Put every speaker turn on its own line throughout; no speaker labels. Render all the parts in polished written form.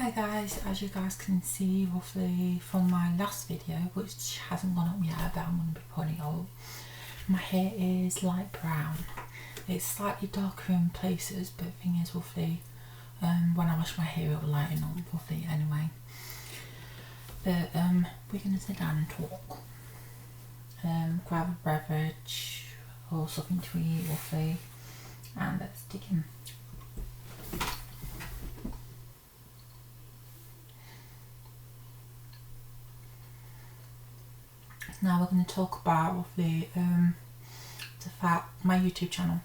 Hi guys, as you guys can see roughly from my last video, which hasn't gone up yet but I'm going to be putting it up, my hair is light brown. It's slightly darker in places, but the thing is roughly when I wash my hair it will lighten up roughly anyway. But we're going to sit down and talk, grab a beverage or something to eat roughly, and let's dig in. Now we're going to talk about roughly the fact my YouTube channel.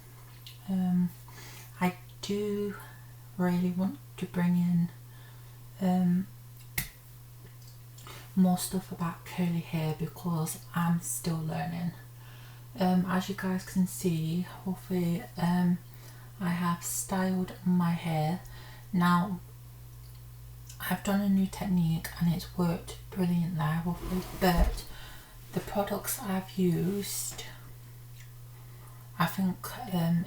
I do really want to bring in more stuff about curly hair because I'm still learning. As you guys can see, roughly I have styled my hair. Now I've done a new technique and it's worked brilliantly roughly, but the products I've used I think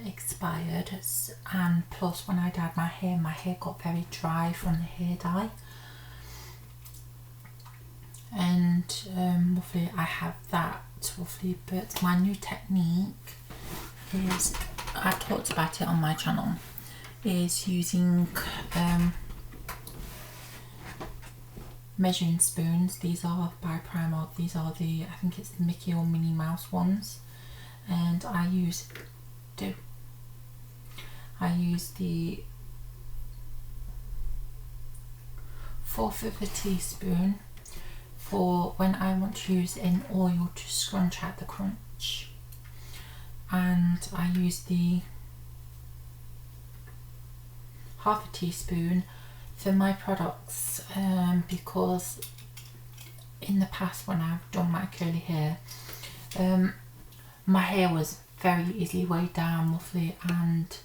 expired, and plus when I dyed my hair got very dry from the hair dye, and roughly I have that roughly. But my new technique is, I talked about it on my channel, is using measuring spoons. These are by Primark. These are the, I think it's the Mickey or Minnie Mouse ones, and I use the 1/4 of a teaspoon for when I want to use an oil to scrunch out the crunch, and I use the 1/2 teaspoon for my products, because in the past when I've done my curly hair, my hair was very easily weighed down roughly, and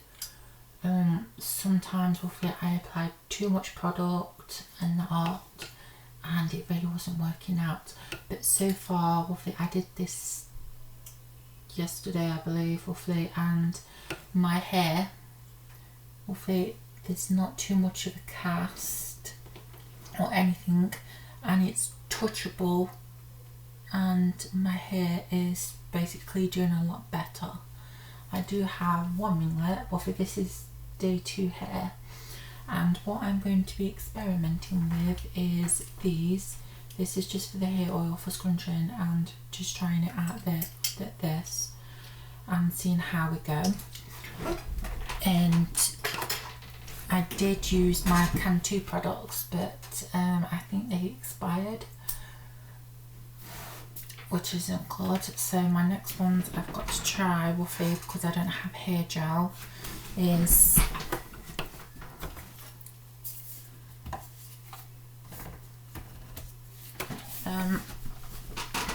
sometimes roughly I applied too much product and it really wasn't working out. But so far roughly, I did this yesterday I believe roughly, and my hair roughly, there's not too much of a cast or anything, and it's touchable, and my hair is basically doing a lot better. I do have one ringlet, but this is day 2 hair, and what I'm going to be experimenting with is these. This is just for the hair oil for scrunching and just trying it out there, this, and seeing how we go. And I did use my Cantu products, but I think they expired, which isn't good. So my next ones I've got to try roughly, because I don't have hair gel, is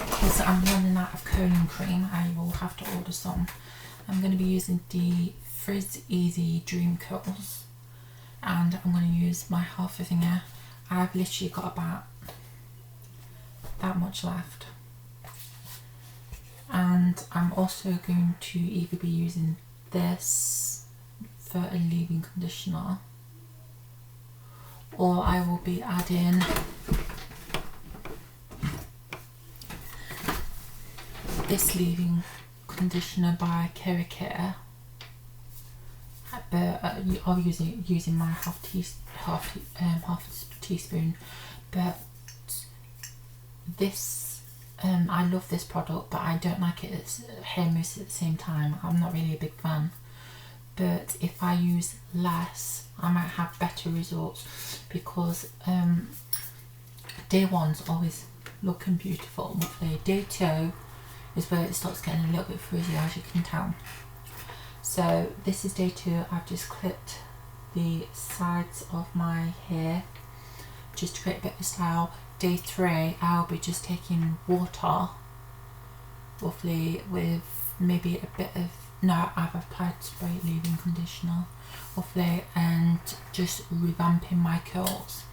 because I'm running out of curling cream, I will have to order some. I'm going to be using the Frizz Easy Dream Curls, and I'm going to use my 1/2 finger. I've literally got about that much left, and I'm also going to either be using this for a leave-in conditioner, or I will be adding this leave-in conditioner by Keracare, but I'm using my half teaspoon. But this I love this product, but I don't like it as hair mousse at the same time. I'm not really a big fan, but if I use less I might have better results, because day 1's always looking beautiful. Day 2 is where it starts getting a little bit frizzy, as you can tell. So this is day 2. I've just clipped the sides of my hair just to create a bit of style. Day 3 I'll be just taking water roughly with maybe a bit of, no, I've applied spray leave-in conditioner roughly, and just revamping my curls.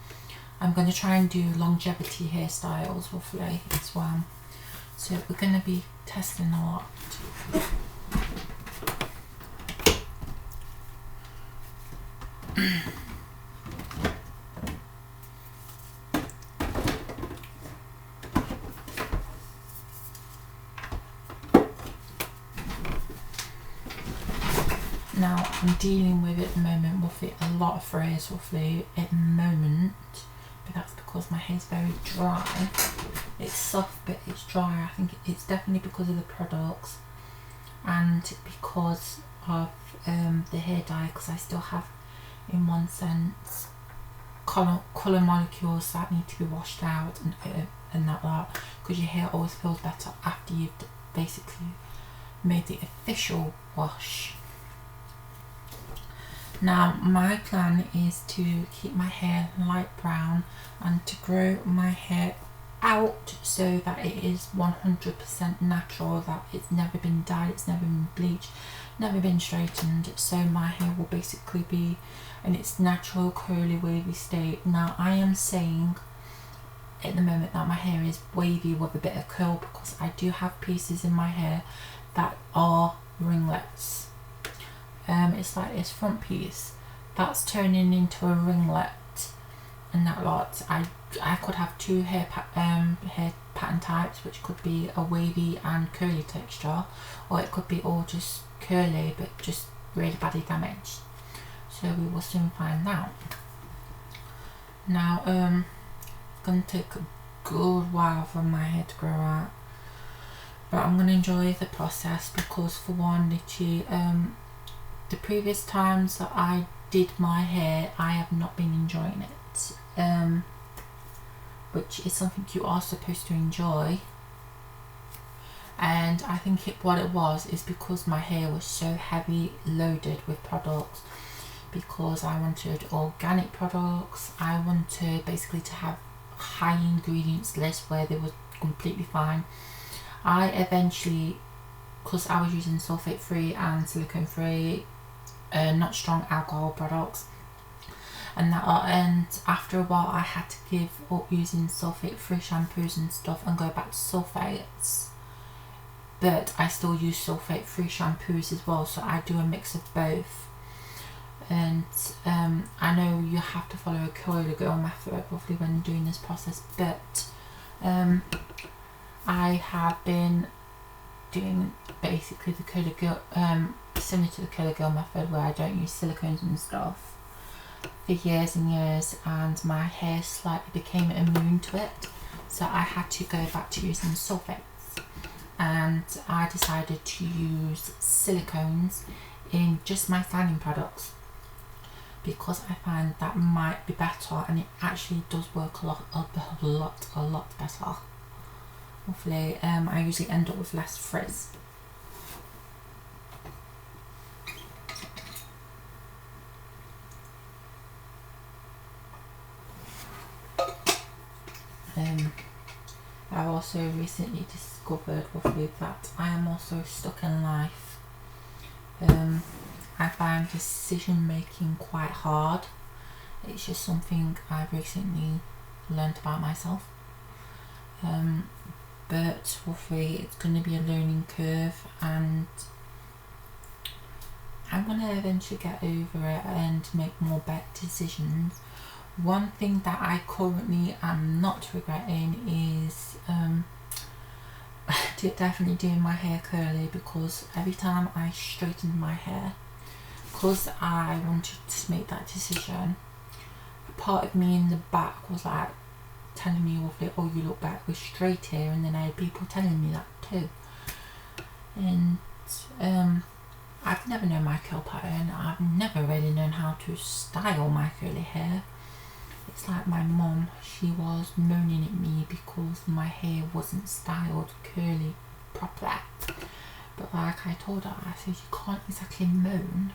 I'm going to try and do longevity hairstyles roughly as well, so we're going to be testing a lot. I'm dealing with at the moment roughly a lot of frizz roughly at the moment, but that's because my hair's very dry. It's soft but it's dry. I think it's definitely because of the products and because of the hair dye, because I still have, in one sense, colour molecules that need to be washed out and that lot, because your hair always feels better after you've basically made the official wash. Now my plan is to keep my hair light brown and to grow my hair out so that it is 100% natural, that it's never been dyed, it's never been bleached, never been straightened, so my hair will basically be in its natural curly wavy state. Now I am saying at the moment that my hair is wavy with a bit of curl because I do have pieces in my hair that are ringlets. It's like this front piece that's turning into a ringlet and that lot. I could have two hair pattern types, which could be a wavy and curly texture, or it could be all just curly but just really badly damaged. So we will soon find out. Now it's going to take a good while for my hair to grow out, but I'm going to enjoy the process because, for one, literally the previous times that I did my hair I have not been enjoying it, which is something you are supposed to enjoy. And I think what it was is because my hair was so heavy loaded with products, because I wanted organic products. I wanted basically to have high ingredients list where they were completely fine. I eventually, because I was using sulfate free and silicone free, not strong alcohol products, and after a while I had to give up using sulfate free shampoos and stuff and go back to sulfates, but I still use sulfate free shampoos as well, so I do a mix of both. And I know you have to follow a curly girl method obviously when doing this process, but I have been doing basically the curly girl, similar to the curly girl method, where I don't use silicones and stuff, for years and years, and my hair slightly became immune to it, so I had to go back to using sulfates, and I decided to use silicones in just my styling products because I find that might be better, and it actually does work a lot better. Hopefully I usually end up with less frizz. I also recently discovered roughly that I am also stuck in life. I find decision making quite hard. It's just something I've recently learned about myself. But roughly it's going to be a learning curve, and I'm going to eventually get over it and make more better decisions. One thing that I currently am not regretting is definitely doing my hair curly, because every time I straightened my hair, because I wanted to make that decision, a part of me in the back was like telling me, oh, you look better with straight hair, and then I had people telling me that too. And I've never known my curl pattern. I've never really known how to style my curly hair. It's like my mum, she was moaning at me because my hair wasn't styled curly properly. But like I told her, I said, you can't exactly moan.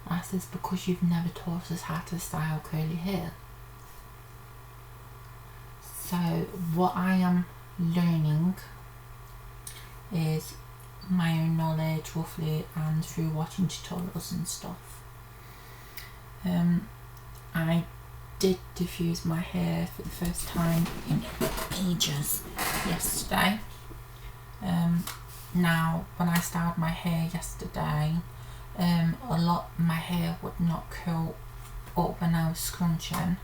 I said, because you've never taught us how to style curly hair. So what I am learning is my own knowledge roughly, and through watching tutorials and stuff. I did diffuse my hair for the first time in ages yesterday. Now when I styled my hair yesterday, my hair would not curl up when I was scrunching,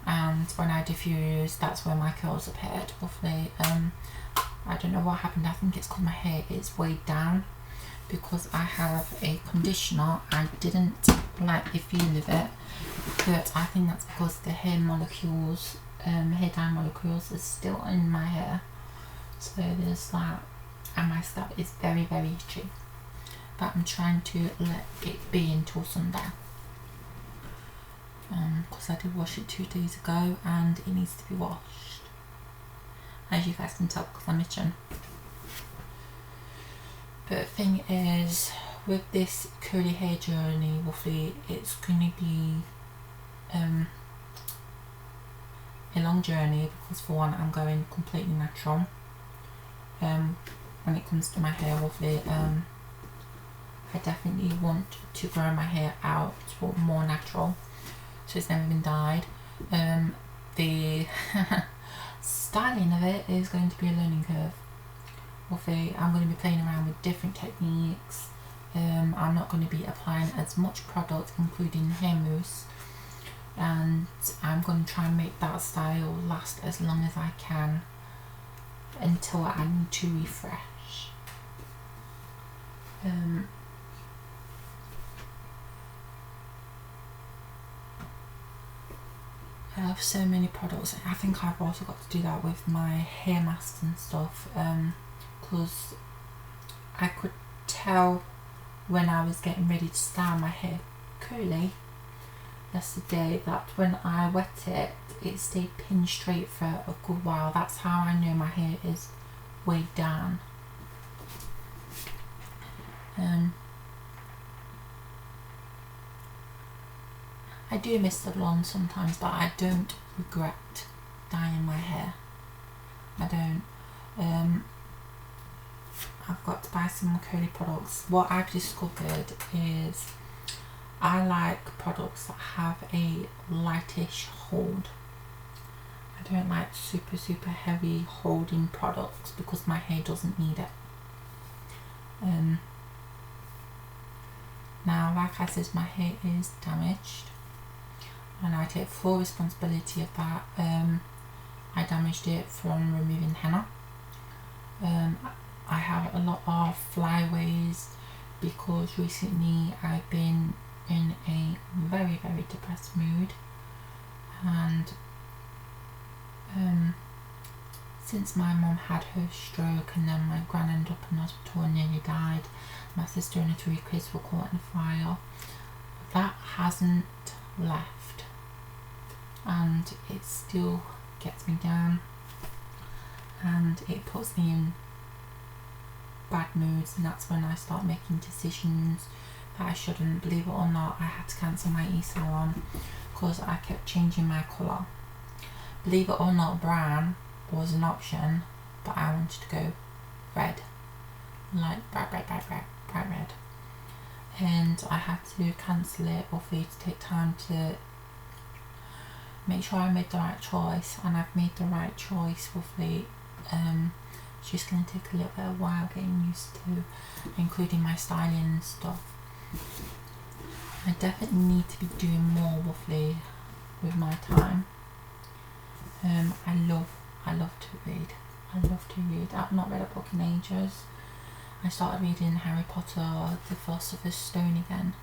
and when I diffused, that's where my curls appeared roughly. I don't know what happened. I think it's because my hair is weighed down, because I have a conditioner. I didn't like the feel of it, but I think that's because the hair molecules, hair dye molecules are still in my hair. So there's that, and my scalp is very, very itchy. But I'm trying to let it be until sundown. Because I did wash it 2 days ago and it needs to be washed. As you guys can tell because I'm itching. But the thing is, with this curly hair journey, roughly, it's going to be a long journey because for one, I'm going completely natural. When it comes to my hair, roughly, I definitely want to grow my hair out more natural, so it's never been dyed. The styling of it is going to be a learning curve. Roughly, I'm going to be playing around with different techniques. I'm not going to be applying as much product, including hair mousse, and I'm going to try and make that style last as long as I can until I need to refresh. I have so many products. I think I've also got to do that with my hair masks and stuff, because I could tell when I was getting ready to style my hair curly yesterday that when I wet it, it stayed pinned straight for a good while. That's how I know my hair is weighed down. I do miss the blonde sometimes, but I don't regret dyeing my hair. I don't. I've got to buy some curly products. What I've discovered is I like products that have a lightish hold. I don't like super heavy holding products because my hair doesn't need it. Now, like I said, my hair is damaged, and I take full responsibility of that. I damaged it from removing henna. I have a lot of flyaways because recently I've been in a very depressed mood, and since my mum had her stroke and then my gran ended up in hospital and nearly died, my sister and her 3 kids were caught in a fire, that hasn't left, and it still gets me down and it puts me in bad moods, and that's when I start making decisions that I shouldn't. Believe it or not, I had to cancel my e-salon because I kept changing my colour. Believe it or not, brown was an option, but I wanted to go red, like bright red, and I had to cancel it or for you to take time to make sure I made the right choice, and I've made the right choice. Roughly, it's just going to take a little bit of while getting used to, including my styling and stuff. I definitely need to be doing more roughly with my time. I love to read. I've not read a book in ages. I started reading Harry Potter, the Philosopher's Stone again.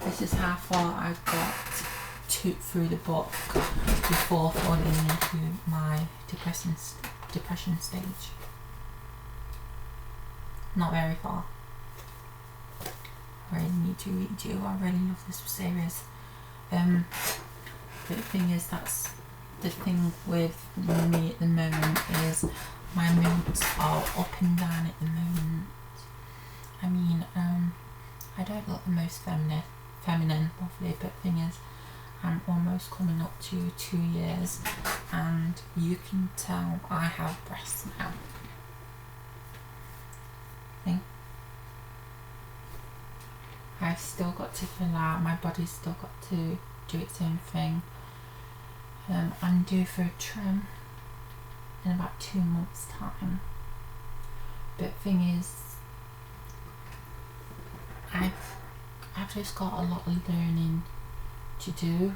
This is how far I got through the book before falling into my depression stage. Not very far. I really need to read you. I really love this series. But the thing is, that's the thing with me at the moment, is my moods are up and down at the moment. I mean, I don't look the most feminine, obviously, but the thing is, I'm almost coming up to 2 years, and you can tell I have breasts now. I've still got to fill out, my body's still got to do its own thing. I'm due for a trim in about 2 months' time. But the thing is, I've just got a lot of learning to do.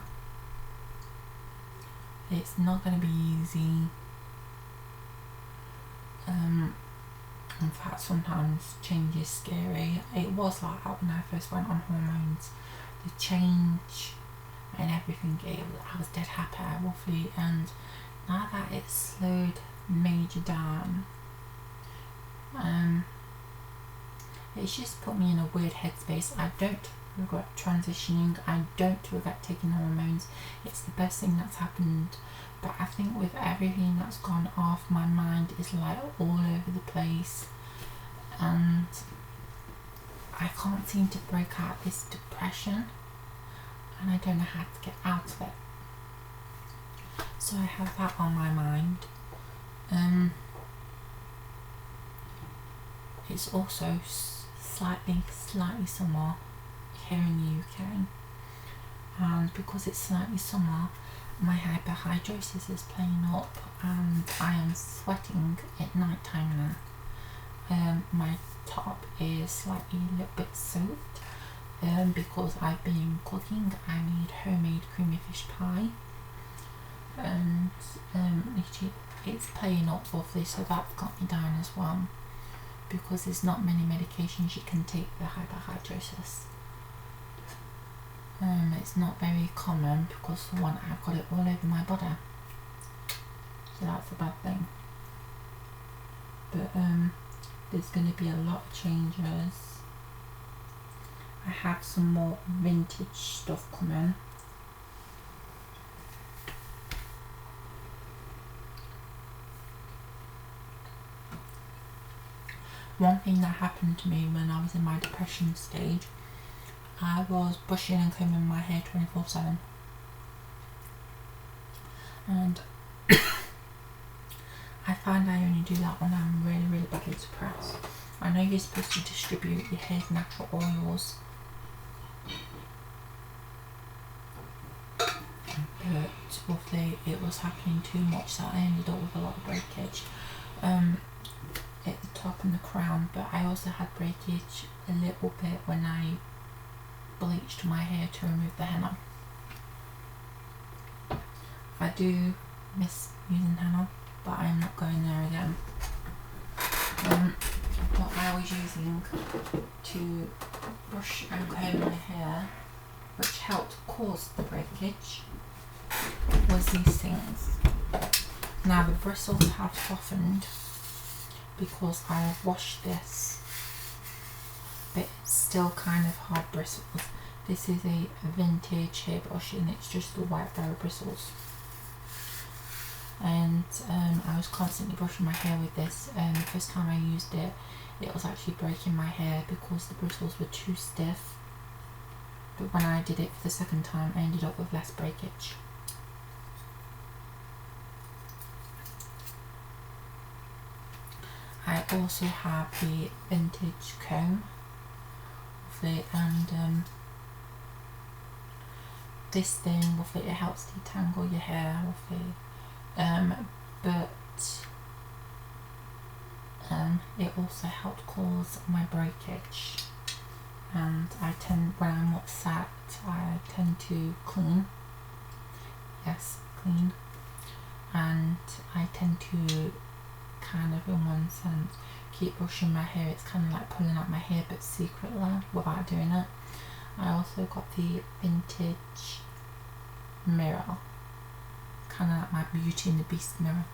It's not going to be easy. In fact, sometimes change is scary. It was like that when I first went on hormones. The change and everything, I was dead happy, roughly, and now that it's slowed major down, it's just put me in a weird headspace. I don't regret transitioning, I don't regret taking hormones. It's the best thing that's happened, but I think with everything that's gone off, my mind is like all over the place, and I can't seem to break out this depression, and I don't know how to get out of it. So I have that on my mind. It's also slightly summer here in the UK, and because it's slightly summer, my hyperhidrosis is playing up, and I am sweating at night time now. My top is slightly a little bit soaked, because I've been cooking. I made homemade creamy fish pie, and it's playing up lovely, so that's got me down as well, because there's not many medications you can take for hyperhidrosis. It's not very common, because for one, I've got it all over my body, so that's a bad thing. But there's going to be a lot of changes. I have some more vintage stuff coming. One thing that happened to me when I was in my depression stage, I was brushing and combing my hair 24/7, and I find I only do that when I'm really badly depressed. I know you're supposed to distribute your hair's natural oils, but roughly it was happening too much, so I ended up with a lot of breakage at the top and the crown, but I also had breakage a little bit when I bleached my hair to remove the henna. I do miss using henna, but I'm not going there again. What I was using to brush and comb my hair, which helped cause the breakage, was these things. Now the bristles have softened because I have washed this, but it's still kind of hard bristles. This is a vintage hairbrush, and it's just the white barrel bristles. And I was constantly brushing my hair with this, and the first time I used it, it was actually breaking my hair because the bristles were too stiff. But when I did it for the second time, I ended up with less breakage. I also have the vintage comb, and this thing, it helps detangle your hair, but it also helped cause my breakage. And when I'm upset, I tend to clean. Yes, clean. And I tend to kind of, in one sense, keep brushing my hair. It's kind of like pulling out my hair, but secretly, without doing it. I also got the vintage mirror, kind of like my Beauty and the Beast mirror.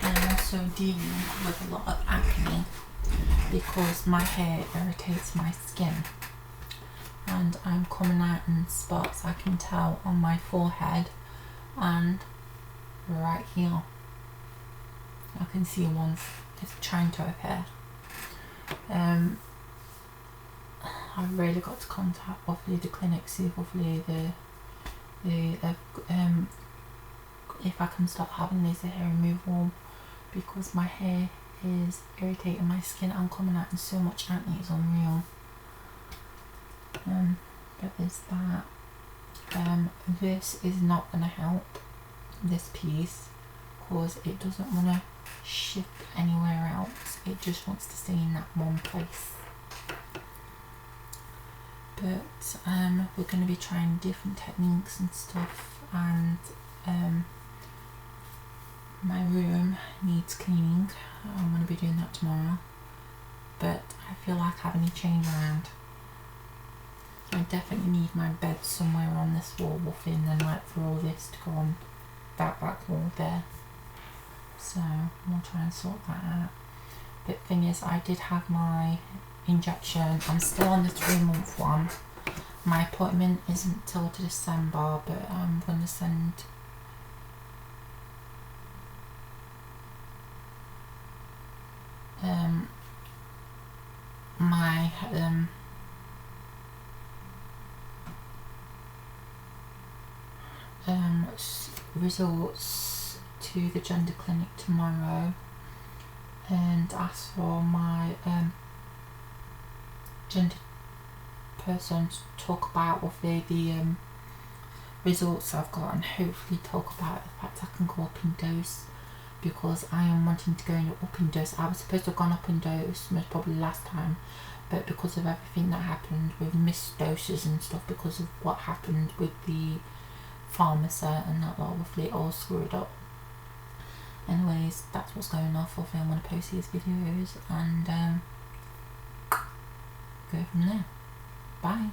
I'm also dealing with a lot of acne because my hair irritates my skin, and I'm coming out in spots. I can tell on my forehead and right here. I can see one just trying to appear. I've really got to contact hopefully the clinic, see if hopefully if I can stop having laser hair removal, because my hair is irritating my skin and coming out in so much acne, it's unreal. But there's that. This is not going to help, this piece, because it doesn't want to shift anywhere else. It just wants to stay in that one place. but we're going to be trying different techniques and stuff, and my room needs cleaning. I'm going to be doing that tomorrow, but I feel like having a change around. I definitely need my bed somewhere on this wall, Wolfie, and like for all this to go on that back wall there. So we'll try and sort that out. But thing is, I did have my injection. I'm still on the 3-month one. My appointment isn't till December, but I'm going to send my results to the gender clinic tomorrow and ask for my gender person to talk about with the results I've got, and hopefully talk about the fact I can go up in dose, because I am wanting to go up in dose. I was supposed to have gone up in dose most probably last time, but because of everything that happened with missed doses and stuff, because of what happened with the pharmacy and that lot, with it all screwed up. Anyways, that's what's going on. I'm going to post these videos and go from there. Bye.